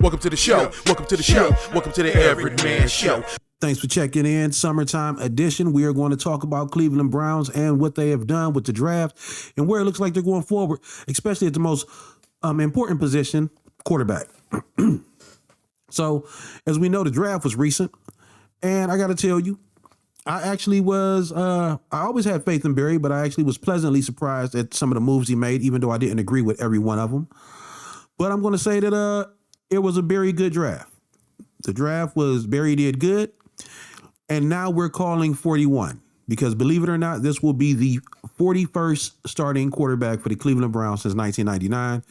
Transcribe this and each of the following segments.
Welcome to the show. Welcome to the show. Welcome to the Everette Man Show. Thanks for checking in. Summertime edition. We are going to talk about Cleveland Browns and what they have done with the draft and where it looks like they're going forward, especially at the most important position, quarterback. So, as we know, the draft was recent, and I got to tell you, I actually was, I always had faith in Barry, but I actually was pleasantly surprised at some of the moves he made, even though I didn't agree with every one of them. But I'm going to say that it was a very good draft. The draft was, Barry did good, and now we're calling 41, because believe it or not, this will be the 41st starting quarterback for the Cleveland Browns since 1999.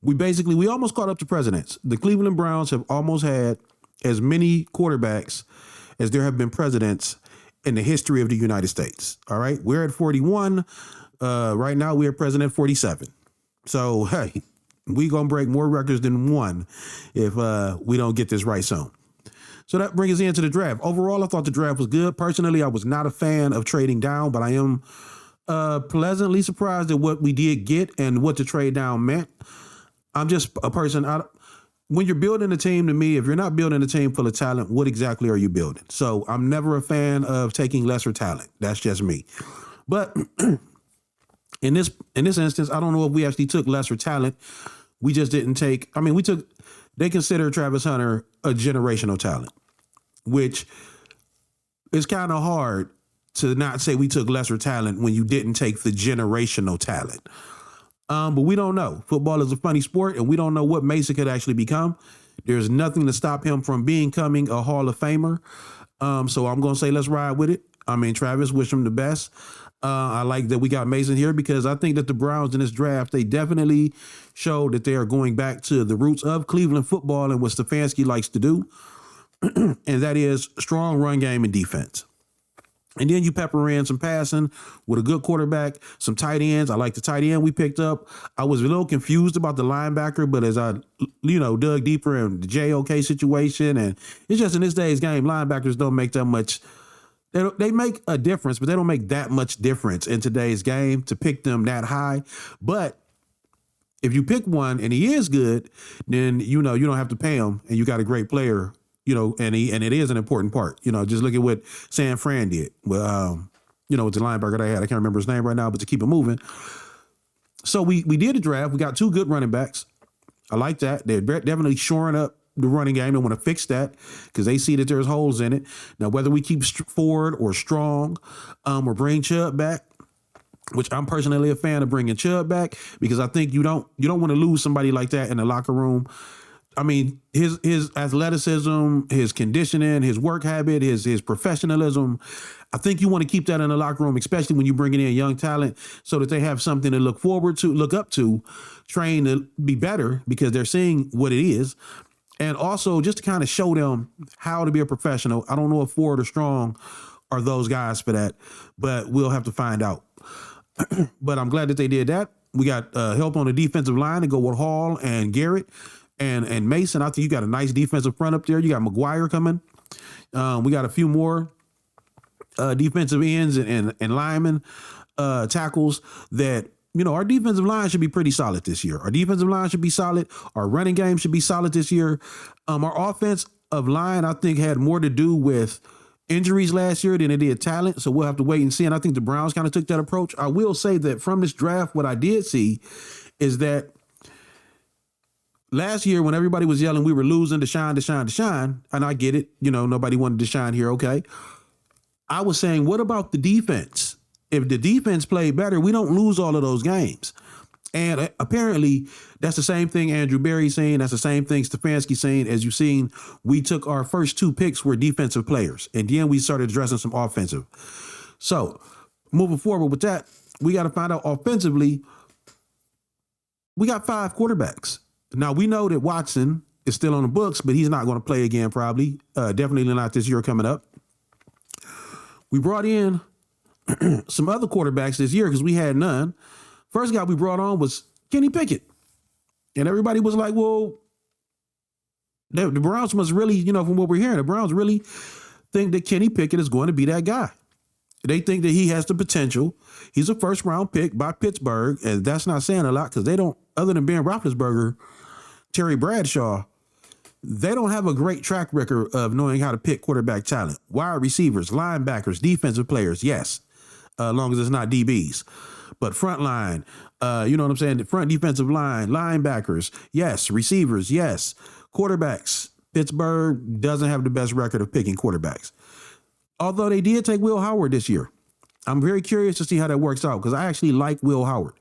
We almost caught up to presidents. The Cleveland Browns have almost had as many quarterbacks as there have been presidents in the history of the United States. All right. We're at 41. Right now we're at president 47. So, hey, we're going to break more records than one if we don't get this right soon. So that brings us into the draft. Overall, I thought the draft was good. Personally, I was not a fan of trading down, but I am pleasantly surprised at what we did get and what the trade down meant. I'm just a person. When you're building a team, to me, if you're not building a team full of talent, what exactly are you building? So I'm never a fan of taking lesser talent. That's just me. But in this instance, I don't know if we actually took lesser talent. We just didn't take. I mean, they consider Travis Hunter a generational talent, which is kind of hard to not say we took lesser talent when you didn't take the generational talent. But we don't know. Football is a funny sport, and we don't know what Mason could actually become. There's nothing to stop him from becoming a Hall of Famer. So I'm going to say let's ride with it. I mean, Travis, wish him the best. I like that we got Mason here because I think that the Browns in this draft, they definitely showed that they are going back to the roots of Cleveland football and what Stefanski likes to do, and that is strong run game and defense. And then you pepper in some passing with a good quarterback, some tight ends. I like the tight end we picked up. I was a little confused about the linebacker, but as I, dug deeper in the JOK situation, and it's just in this day's game, linebackers don't make that much. They make a difference, but they don't make that much difference in today's game to pick them that high. But if you pick one and he is good, then, you don't have to pay him and you got a great player. And it is an important part. Just look at what San Fran did. Well, with the linebacker they had. I can't remember his name right now, but to keep it moving. So we did a draft. We got two good running backs. I like that. They're definitely shoring up the running game. They want to fix that because they see that there's holes in it. Now, whether we keep Ford or Strong or bring Chubb back, which I'm personally a fan of bringing Chubb back because I think you don't want to lose somebody like that in the locker room. I mean, his athleticism, his conditioning, his work habit, his professionalism, I think you want to keep that in the locker room, especially when you're bringing in young talent so that they have something to look up to, train to be better because they're seeing what it is. And also just to kind of show them how to be a professional. I don't know if Ford or Strong are those guys for that, but we'll have to find out. But I'm glad that they did that. We got help on the defensive line to go with Hall and Garrett. And Mason, I think you got a nice defensive front up there. You got McGuire coming. We got a few more defensive ends and linemen, tackles that, our defensive line should be pretty solid this year. Our defensive line should be solid. Our running game should be solid this year. Our offensive line, I think, had more to do with injuries last year than it did talent. So we'll have to wait and see. And I think the Browns kind of took that approach. I will say that from this draft, what I did see is that last year, when everybody was yelling, we were losing Deshaun, and I get it. Nobody wanted Deshaun here, okay? I was saying, what about the defense? If the defense played better, we don't lose all of those games. And apparently, that's the same thing Andrew Berry's saying. That's the same thing Stefanski's saying. As you've seen, we took our first two picks were defensive players, and then we started addressing some offensive. So, moving forward with that, we got to find out offensively, we got 5 quarterbacks. Now, we know that Watson is still on the books, but he's not going to play again probably. Definitely not this year coming up. We brought in some other quarterbacks this year because we had none. First guy we brought on was Kenny Pickett. And everybody was like, well, the Browns must really, from what we're hearing, the Browns really think that Kenny Pickett is going to be that guy. They think that he has the potential. He's a first-round pick by Pittsburgh, and that's not saying a lot because they don't, other than Ben Roethlisberger, Terry Bradshaw They don't have a great track record of knowing how to pick quarterback talent. Wide receivers, linebackers, defensive players, yes, as long as it's not DBs. But front line, you know what I'm saying? The front defensive line, linebackers, yes. Receivers, yes. Quarterbacks, Pittsburgh doesn't have the best record of picking quarterbacks. Although they did take Will Howard this year. I'm very curious to see how that works out because I actually like Will Howard.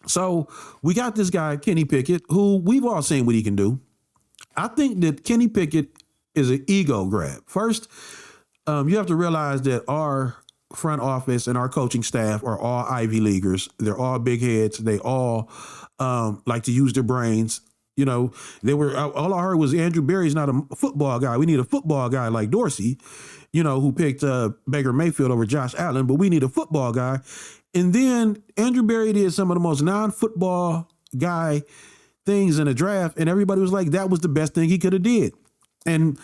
So we got this guy, Kenny Pickett, who we've all seen what he can do. I think that Kenny Pickett is an ego grab. First, you have to realize that our front office and our coaching staff are all Ivy Leaguers. They're all big heads. They all like to use their brains. You know, all I heard was Andrew Berry's not a football guy. We need a football guy like Dorsey, you know, who picked Baker Mayfield over Josh Allen, but we need a football guy. And then Andrew Berry did some of the most non-football guy things in the draft, and everybody was like, that was the best thing he could have did. And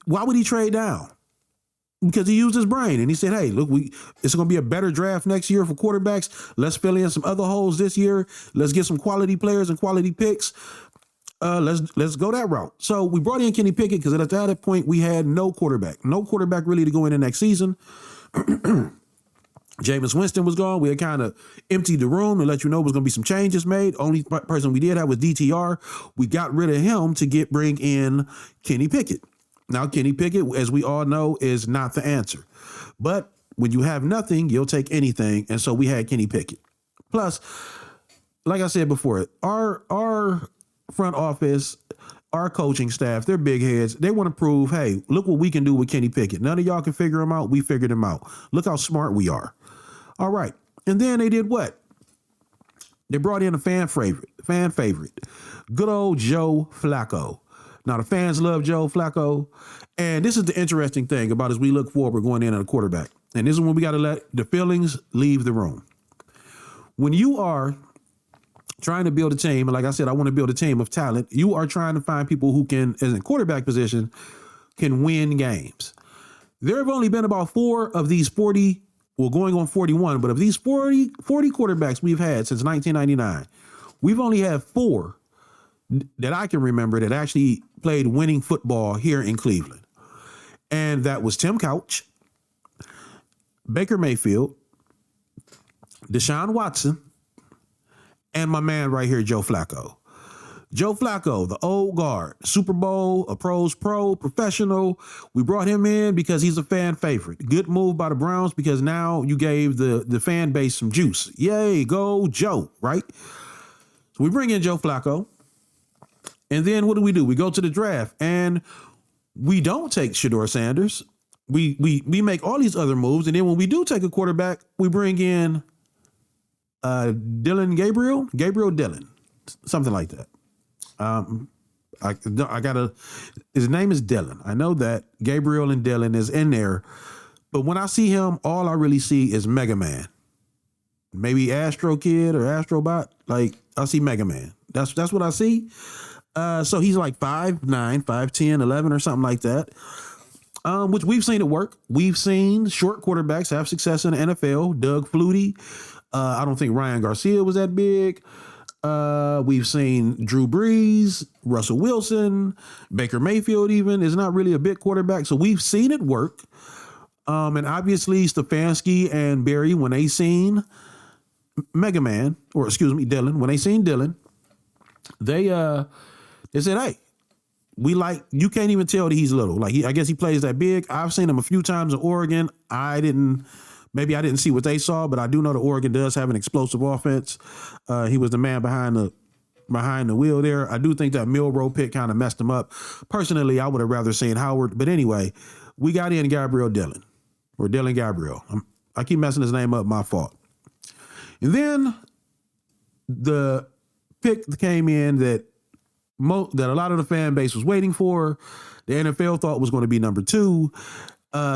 why would he trade down? Because he used his brain, and he said, hey, look, it's going to be a better draft next year for quarterbacks. Let's fill in some other holes this year. Let's get some quality players and quality picks. Let's go that route. So we brought in Kenny Pickett because at that point we had no quarterback really to go in the next season. Jameis Winston was gone. We had kind of emptied the room to let you know there was going to be some changes made. Only person we did have was DTR. We got rid of him to bring in Kenny Pickett. Now, Kenny Pickett, as we all know, is not the answer. But when you have nothing, you'll take anything. And so we had Kenny Pickett. Plus, like I said before, our front office, our coaching staff, they're big heads. They want to prove, hey, look what we can do with Kenny Pickett. None of y'all can figure him out. We figured him out. Look how smart we are. All right. And then they did what? They brought in a fan favorite, good old Joe Flacco. Now, the fans love Joe Flacco. And this is the interesting thing about as we look forward going in at a quarterback. And this is when we got to let the feelings leave the room. When you are trying to build a team, and like I said, I want to build a team of talent, you are trying to find people who can, as a quarterback position, can win games. There have only been about 4 of these 40, well, going on 41, but of these 40 quarterbacks we've had since 1999, we've only had 4 that I can remember that actually played winning football here in Cleveland. And that was Tim Couch, Baker Mayfield, Deshaun Watson, and my man right here, Joe Flacco. Joe Flacco, the old guard, Super Bowl, a pros pro, professional. We brought him in because he's a fan favorite. Good move by the Browns because now you gave the fan base some juice. Yay, go Joe, right? So we bring in Joe Flacco. And then what do? We go to the draft and we don't take Shedeur Sanders. We make all these other moves. And then when we do take a quarterback, we bring in Gabriel Dillon, something like that. His name is Dillon. I know that Gabriel and Dillon is in there, but when I see him, all I really see is Mega Man. Maybe Astro Kid or Astrobot. Like I see Mega Man. That's what I see. So he's like 5'9", 5'10", 11 or something like that. Which we've seen it work. We've seen short quarterbacks have success in the NFL. Doug Flutie. I don't think Ryan Garcia was that big. We've seen Drew Brees, Russell Wilson, Baker Mayfield even is not really a big quarterback. So we've seen it work. And obviously Stefanski and Barry, when they seen Dillon, when they seen Dillon, they said, hey, you can't even tell that he's little. Like I guess he plays that big. I've seen him a few times in Oregon. Maybe I didn't see what they saw, but I do know that Oregon does have an explosive offense. He was the man behind the wheel there. I do think that Milroe pick kind of messed him up. Personally, I would have rather seen Howard. But anyway, we got in Gabriel Dillon, or Dillon Gabriel. I keep messing his name up, my fault. And then the pick came in that a lot of the fan base was waiting for. The NFL thought was going to be number 2.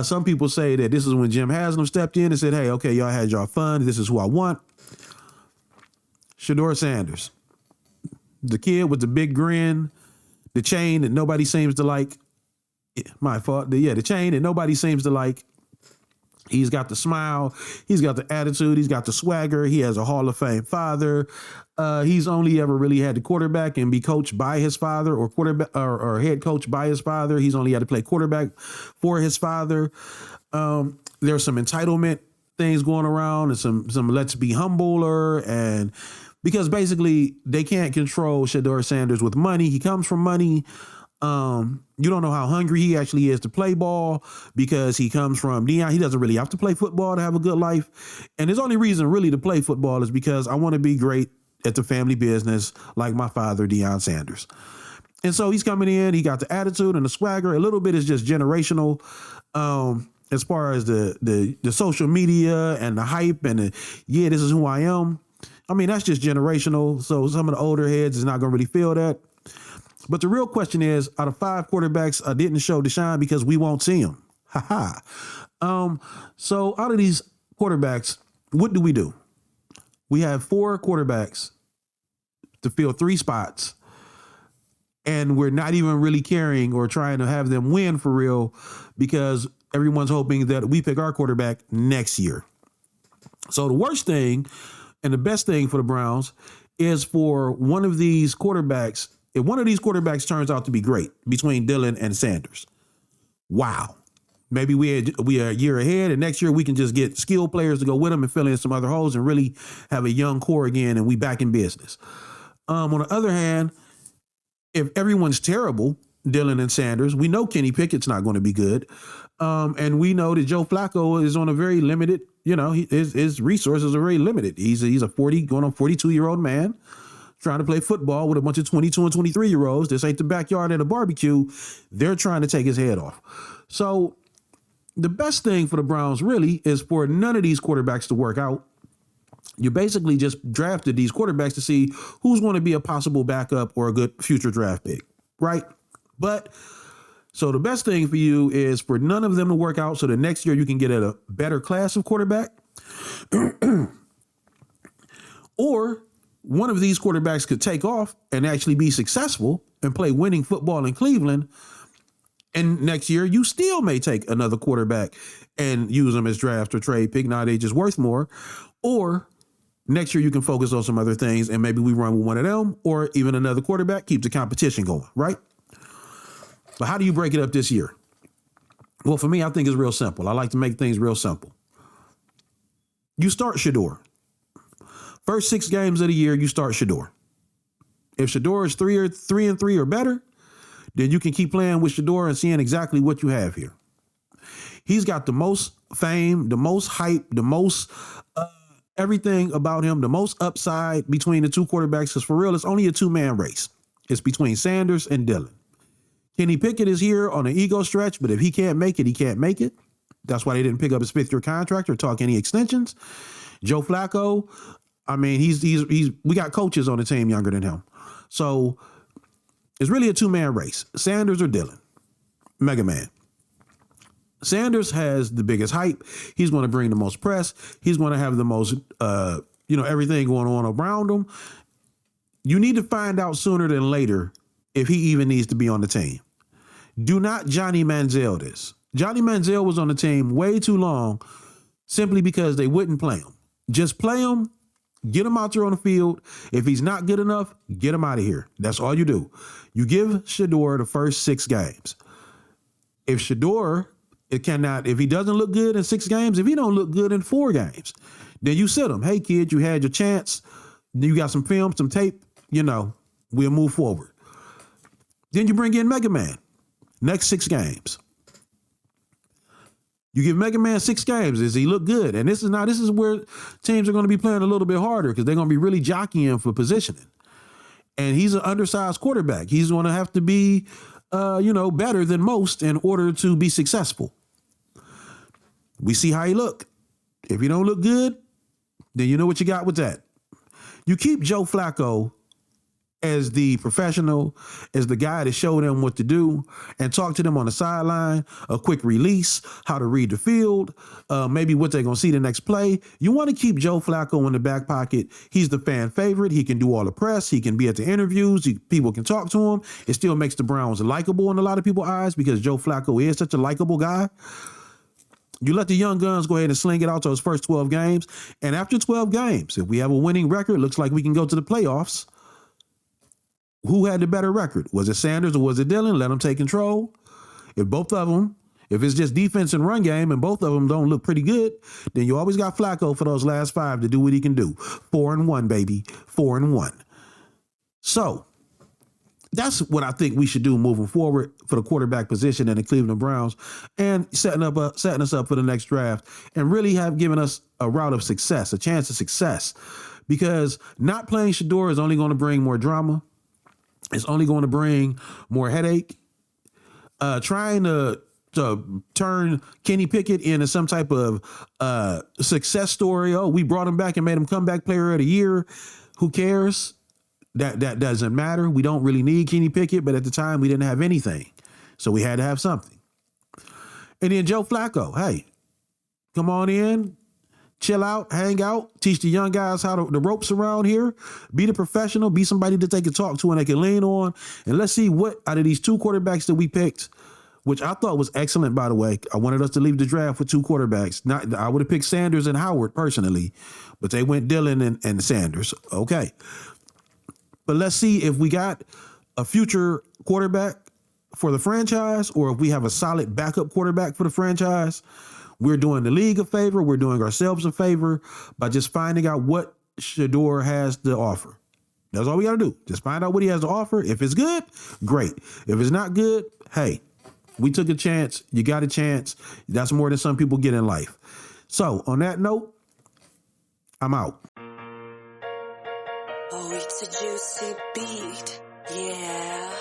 Some people say that this is when Jim Haslam stepped in and said, hey, okay, y'all had y'all fun. This is who I want. Shedeur Sanders, the kid with the big grin, the chain that nobody seems to like. My fault. The chain that nobody seems to like. He's got the smile. He's got the attitude. He's got the swagger. He has a Hall of Fame father. He's only ever really had to quarterback and be coached by his father, or quarterback or head coach by his father. He's only had to play quarterback for his father. There's some entitlement things going around, and some let's be humbler, and because basically they can't control Shedeur Sanders with money. He comes from money. You don't know how hungry he actually is to play ball, because he comes from Deion. He doesn't really have to play football to have a good life. And his only reason really to play football is because I want to be great at the family business like my father, Deion Sanders. And so he's coming in. He got the attitude and the swagger. A little bit is just generational. As far as the social media and the hype and this is who I am. I mean, that's just generational. So some of the older heads is not going to really feel that. But the real question is, out of 5 quarterbacks, I didn't show Deshaun because we won't see him. So out of these quarterbacks, what do? We have 4 quarterbacks to fill 3 spots, and we're not even really caring or trying to have them win for real, because everyone's hoping that we pick our quarterback next year. So the worst thing and the best thing for the Browns is for one of these quarterbacks. If one of these quarterbacks turns out to be great between Dillon and Sanders, wow. Maybe we are a year ahead, and next year we can just get skilled players to go with them and fill in some other holes and really have a young core again, and we back in business. On the other hand, if everyone's terrible, Dillon and Sanders, we know Kenny Pickett's not going to be good. And we know that Joe Flacco is on a very limited, his resources are very limited. He's a 42-year-old man trying to play football with a bunch of 22 and 23-year-olds. This ain't the backyard at a barbecue. They're trying to take his head off. So the best thing for the Browns really is for none of these quarterbacks to work out. You basically just drafted these quarterbacks to see who's going to be a possible backup or a good future draft pick, right? But so the best thing for you is for none of them to work out, so the next year you can get a better class of quarterback. Or one of these quarterbacks could take off and actually be successful and play winning football in Cleveland. And next year you still may take another quarterback and use them as draft or trade pick. Now they just worth more. Or next year you can focus on some other things, and maybe we run with one of them, or even another quarterback, keeps the competition going, right? But how do you break it up this year? Well, for me, I think it's real simple. I like to make things real simple. You start Shedeur. First 6 games of the year, you start Shedeur. If Shedeur is 3-3 or better, then you can keep playing with Shedeur and seeing exactly what you have here. He's got the most fame, the most hype, the most everything about him, the most upside between the 2 quarterbacks. Because for real, it's only a 2-man race. It's between Sanders and Dillon. Kenny Pickett is here on an ego stretch, but if he can't make it, he can't make it. That's why they didn't pick up his 5th-year contract or talk any extensions. Joe Flacco, I mean, we got coaches on the team younger than him. So it's really a 2-man race. Sanders or Dillon. Mega Man. Sanders has the biggest hype. He's going to bring the most press. He's going to have the most, everything going on around him. You need to find out sooner than later if he even needs to be on the team. Do not Johnny Manziel this. Johnny Manziel was on the team way too long simply because they wouldn't play him. Just play him, get him out there on the field. If he's not good enough, get him out of here. That's all you do. You give Shedeur the first 6 games. If Shedeur, if he doesn't look good in 6 games, if he don't look good in 4 games, then you sit him. Hey, kid, you had your chance. You got some film, some tape, we'll move forward. Then you bring in Mega Man. Next 6 games. You give Mega Man 6 games. Does he look good? And this is where teams are going to be playing a little bit harder, because they're going to be really jockeying for positioning. And he's an undersized quarterback. He's going to have to be, better than most in order to be successful. We see how he look. If he don't look good, then you know what you got with that. You keep Joe Flacco as the professional, as the guy to show them what to do and talk to them on the sideline, a quick release, how to read the field, maybe what they're going to see the next play. You want to keep Joe Flacco in the back pocket. He's the fan favorite. He can do all the press. He can be at the interviews. People can talk to him. It still makes the Browns likable in a lot of people's eyes because Joe Flacco is such a likable guy. You let the young guns go ahead and sling it out to those first 12 games. And after 12 games, if we have a winning record, looks like we can go to the playoffs. Who had the better record? Was it Sanders or was it Dillon? Let them take control. If both of them, if it's just defense and run game and both of them don't look pretty good, then you always got Flacco for those last 5 to do what he can do. 4-1, baby. 4-1. So that's what I think we should do moving forward for the quarterback position in the Cleveland Browns, and setting us up for the next draft, and really have given us a route of success, a chance of success. Because not playing Shador is only going to bring more drama. It's only going to bring more headache. Trying to turn Kenny Pickett into some type of success story. Oh, we brought him back and made him comeback player of the year. Who cares? That doesn't matter. We don't really need Kenny Pickett, but at the time we didn't have anything. So we had to have something. And then Joe Flacco, hey, come on in, chill out, hang out, teach the young guys how the ropes around here, be the professional, be somebody that they can talk to and they can lean on. And let's see what out of these 2 quarterbacks that we picked, which I thought was excellent, by the way. I wanted us to leave the draft with 2 quarterbacks. I would have picked Sanders and Howard personally, but they went Dillon and Sanders. Okay. But let's see if we got a future quarterback for the franchise, or if we have a solid backup quarterback for the franchise. We're doing the league a favor. We're doing ourselves a favor by just finding out what Shador has to offer. That's all we got to do. Just find out what he has to offer. If it's good, great. If it's not good, hey, we took a chance. You got a chance. That's more than some people get in life. So on that note, I'm out. Oh, it's a juicy beat, yeah.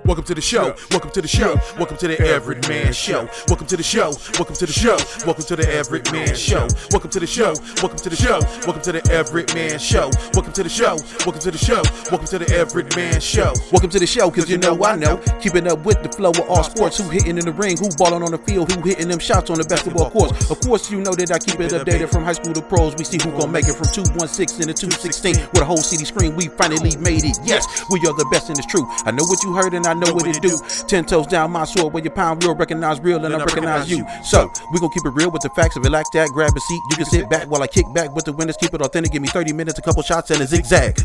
Welcome to the show. Welcome to the show. Welcome to the Everette Man Show. Welcome to the show. Welcome to the show. Welcome to the Everette Man Show. Welcome to the show. Welcome to the show. Welcome to the Everette Man Show. Welcome to the show. Welcome to the show. Welcome to the Everette Man Show. Welcome to the show, cause you know I know. Keeping up with the flow of all sports. Who hitting in the ring, who balling on the field, who hitting them shots on the basketball courts. Of course, you know that I keep it updated from high school to pros. We see who gon' make it from 216 into 216. With a whole city screen, we finally made it. Yes, we are the best and it's true. I know what you heard and I know what it do. 10 toes down my sword, when you pound real, recognize real, and I recognize you. So, we gon' keep it real with the facts. If you like that, grab a seat. You can sit back while I kick back with the winners. Keep it authentic. Give me 30 minutes, a couple shots, and a zigzag.